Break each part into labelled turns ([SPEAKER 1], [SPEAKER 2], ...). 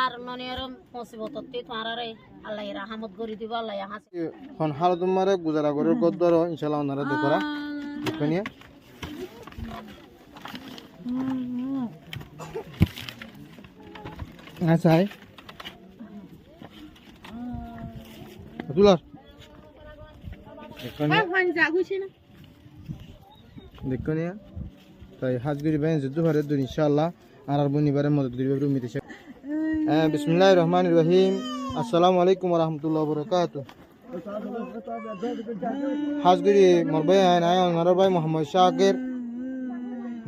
[SPEAKER 1] আর ননিয়ার মুসিবততে তোমারে আল্লাহ রাহমত করে দিব আল্লাহ হাসি
[SPEAKER 2] হন হাল তোমারে গুজারা করে গদ্দর ইনশাআল্লাহ ওনারা দেখরা দেখনিয়া আচ্ছা তুলার দেখনিয়া তাই হাজগিরি বাইন যুদ্ধ ভারে দুন ইনশাআল্লাহ আর বনিবারে মদত করিবে উম্মিত আছে বিসমিল্লাহির রহমানির রহিম আসসালামু আলাইকুম ওয়া রাহমাতুল্লাহি ওয়া বারাকাতুহু হাজগিরি মরবাই আয় ওনার ভাই মোহাম্মদ শাকির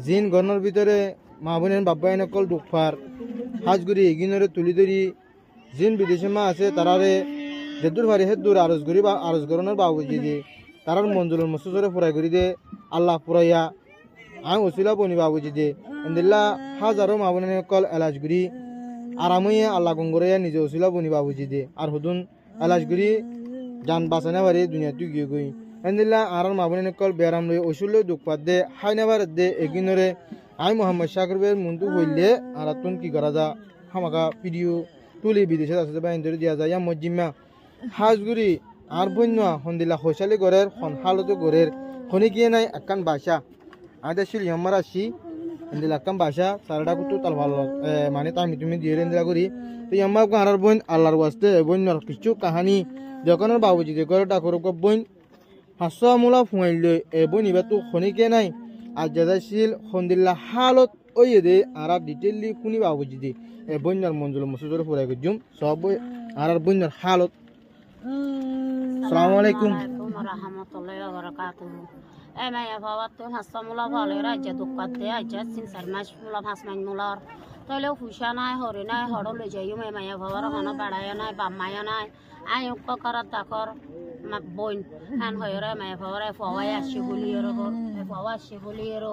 [SPEAKER 2] জিন গণর ভিতরে মা বোনের বাব্বাই নকল দুফার হাজগুড়ি এগিনরে তুলি ধরি জিন বিদেশে মা আছে তারারে দেদুর ভারি হেদুর আরজ করি বা আরজ গরনের বাবুজি দিয়ে তারার মঞ্জুলের মসুজরে ফুরাই করি দে আল্লাহ ফুরাইয়া আই ওসিলা বনি বাবুজি দে এন্দিল্লা হাজারো মা বোনের নকল এলাজগুড়ি আরামইয়া আল্লাহ গঙ্গরাইয়া নিজে ওসিলা বনি বাবুজি দে আর হুদুন এলাজগুড়ি জান বাঁচানা বাড়ি দুনিয়া তুই গিয়ে গই এন্দিল্লা আর মা বোনের নকল বেয়ারাম লই ওসুল দুঃখ পাত দে হাইনাবার দে এগিনরে আই মোহাম্মদ শাকির বের মুন্টু হইলে আর তুন কি করা যা হামাকা ভিডিও তুলি বিদেশে আছে বাইন ধরে দিয়া যায় মজিমা হাজগুড়ি আর বন্য হন্দিলা হৈশালি গড়ের হন হালতো গড়ের খনি গিয়ে নাই একান বাসা আদা শিল আমার আসি হন্দিলা একান বাসা সারাটা কুতু তাল ভালো মানে তামি তুমি দিয়ে রেন্দিলা করি তো আমার আর বোন আল্লাহর ওয়াস্তে বন্যর কিছু কাহানি যখন বাবুজি যে করে ডাকর বইন হাসা মূলা ফুয়াইলে এ বইন এবার তো খনি গিয়ে নাই আর জাদাশীল হন্দিল্লা হালত ওই দে আর ডিটেইলি শুনি বাবুজি দে এ বন্যার মঞ্জুল মসুজরে ফুরাই গজুম সব আর বন্যার হালত আসসালামু আলাইকুম
[SPEAKER 1] ওয়া রাহমাতুল্লাহি ওয়া বারাকাতুহু এ মায়া বাবা তো হাসামুলা ভালো রাজ্য দুঃখাতে আজ সিন সারমাস মুলা ভাসমান মুলার তাহলে হুশা নাই হরে নাই হড় লই যাইও মায়া বাবার হন বাড়ায় নাই বাম্মায়া নাই আই অক্ক করার তাকর বইন হ্যান হয়রে মায়া বাবার ফওয়াই আসি বলিয়ের ফওয়া আসি বলিয়ের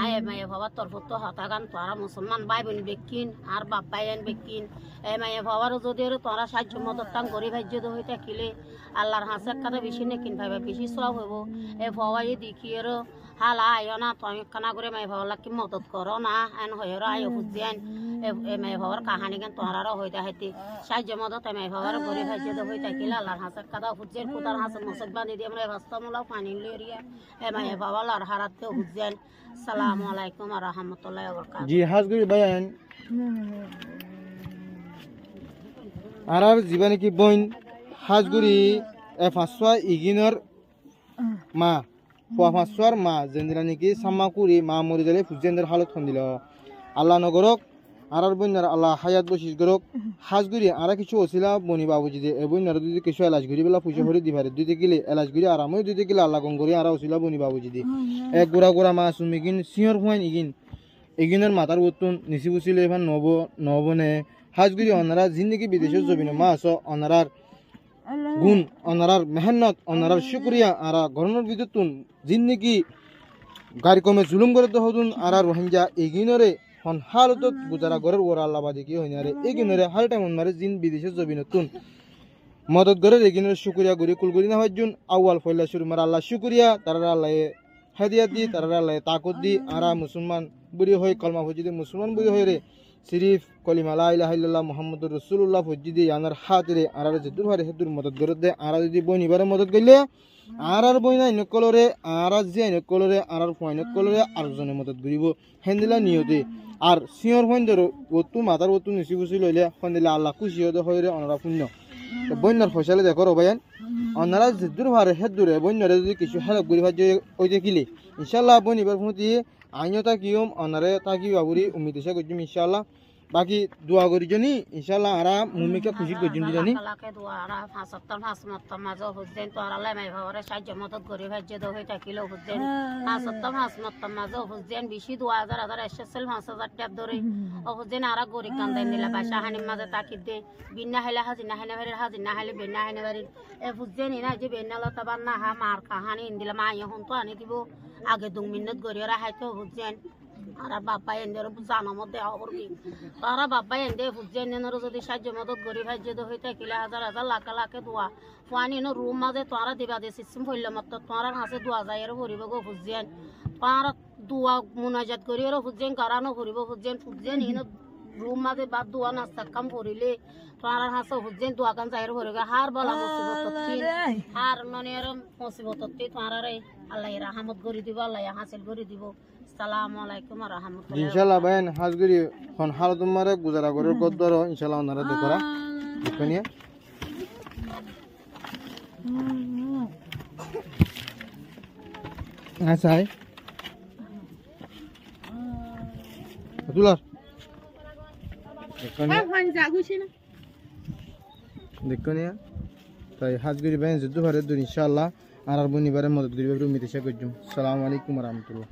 [SPEAKER 1] আই মায়া বাবার তরফত তো হতাগান তোরা মুসলমান ভাই বোন বেকিন আর বাপ্পাইন বেকিন এ মায়া বাবার যদি তোরা সাহায্য মদত টান গরিব ভাজ্য হয়ে থাকিলে আল্লাহর হাসের কাছে বেশি নেকিন ভাইবা বেশি সব হইব এ ফওয়াই দেখিয়ের হালা আয় না তুমি কানা করে মাই ভাবলা কি মদত করো না এন হয়র আয় বুঝিয়ান এ মাই ভাবার কাহানি গান তোরারও হইতে হাইতে সাহায্য মদত মাই ভাবার গরিব ভাজ্য হয়ে থাকিলে আল্লাহর হাসের কাদা বুঝিয়ান খুদার হাসের মসজিদ বান্ধি দিয়ে আমরা বাস্তবমূলক পানি লইরিয়া এ মাই ভাবার আর হারাতে বুঝিয়ান আসসালামু আলাইকুম ওয়া রাহমাতুল্লাহি ওয়া বারাকাতুহু
[SPEAKER 2] জি হাজগুড়ি বায়ান আর জীবনে কি বইন হাজগুড়ি এ ফাঁসুয়া ইগিনর মা ফাঁসুয়ার মা যেদিনা নাকি সাম্মাকুরি মা মরি গেলে ফুজেন্দ্রের হালত খন্দিল আল্লাহ নগরক আর বন্যার আল্লাহ হায়াত বশিস গরক হাজগুড়ি আর কিছু ওসিলা বনি বাবুজি দে এ বন্যার দুই কিছু এলাজগুড়ি বেলা পুজো হরে দিবারে দুইতে গেলে এলাজগুড়ি আর আমি দুইতে গেলে আল্লাহ গঙ্গরি আর ওসিলা বনি বাবুজি দে এক গোড়া গোড়া মা সুমিগিন সিঁহর ফুয়াইন এগিনের মাথার উত্তন নিচি বুচিলে এবার নবনে হাজগুড়ি অনারা জিন্দগি বিদেশের জমিনে মা আস অনারার গুণ অনারার মেহনত অনারার শুক্রিয়া আর গরনের বিদ্যুৎ জিন্দগি গাড়ি কমে জুলুম করে হতুন আর রোহিঙ্গা এগিনরে হন হালত গুজারা গরের ওরা আল্লাহবাদী কি হইনারে এগিনরে হাল টাইম মারে জিন বিদেশের জমিনতুন মদত গরের এগিনরে শুক্রিয়া গুরি কুলগুরি না হজ্জুন আউয়াল ফয়লা শুরু মার আল্লাহ শুক্রিয়া তারা আল্লাহ হাদিয়াত দি তারা আল্লাহ তাকত দি আর মুসলমান বুড়ি হয়ে কলমা ফজিদে মুসলমান বুড়ি হয়ে রে সিরিফ কলিমা লা ইলাহা ইল্লাল্লাহ মুহাম্মাদুর রাসূলুল্লাহ ফজিদে আনার হাতরে আর যেদুর হারে হেদুর মদত গরে দে আর যদি বইনিবারে মদত গইলে আর বইনা নকলরে আর যে নকলরে আর ফয়ন কলরে আর জনে মদত গরিব হেন্দিলা নিয়তে আর সিওর ফয়ন্দর ওতু মাতার ওতু নিসি বুসি লইলে ফন্দিলা আল্লাহ খুশি হতে হইরে অনরা পুণ্য বন্যার ফসলে দেখো রবায়ান অনারা যেদুর হারে হেদুরে বন্যারে যদি কিছু হেল্প করি ভাজ্য ওই দেখিলে ইনশাআল্লাহ বইনিবার ফুটি আইনতা কিয়ম অনারে তাকি বাবুরি উম্মিদ এসে গজুম ইনশাআল্লাহ বাকি দোয়া করি জনি ইনশাআল্লাহ আরা মুমিকে খুশি গজুম দিজানি
[SPEAKER 1] লাকে দোয়া আরা ফাসত্তর ফাসমত্তর মাঝে হুজেন তো আরালে মাই ভাবরে সাহায্য মদত গরি ভাজ্য দ হই থাকিলো হুজেন ফাসত্তর ফাসমত্তর মাঝে হুজেন বেশি 2000 এসএসএল 5000 ট্যাপ ধরে ও হুজেন আরা গরি কান্দাই নিলা বাসা হানি মাঝে তাকি দে বিনা হেলা হাজিনা হেনা ভেরে হাজিনা হেলে বিনা হেনা ভেরে এ হুজেন ইনা যে বেনালা তাবান না হা মার কাহানি ইন্দিলা মা ইহন তো আনি দিব আগে 2 মিনিট গরি ওরা হাইতো হুজেন আর বাবা এন্দের জানো মধ্যে খবর কি তারা বাবা এন্দে হুজেন নেনর যদি সাহায্য মদত গরিব হাজ্য হই থাকিলে হাজার হাজার লাখ লাখ দোয়া ফানি ন রুম মাঝে তোরা দিবা দে সিস্টেম হইল মত তোরা হাসে দোয়া যায় আর ভরিব গো হুজেন তার দোয়া মুনাজাত করি আর হুজেন কারানো ভরিব হুজেন হুজেন ইন রুম মাঝে বাদ দোয়া নাস্তা কাম করিলে তোমার হাসো হুজেন দোয়া কান যাইর হরে হার বলা মুসিবত হার মানে আর মুসিবত তোমার আল্লাহ রাহমত করে দিব আল্লাহ হাসিল করে দিব আসসালামু আলাইকুম ওয়া রাহমাতুল্লাহ
[SPEAKER 2] ইনশাআল্লাহ বাইন হাজগুড়ি হন হাল তোমারে গুজারা করে গদ্দর ইনশাআল্লাহ ওনারা দেখরা দেখনিয়া আচ্ছা তুলার দেখনিয়া তাই হাজগুড়ি বাইন যুদ্ধ ভারে ইনশাআল্লাহ আর বনিবারে মদত করিবে রুমিতে শেখ আসসালামু আলাইকুম ওয়া রাহমাতুল্লাহ।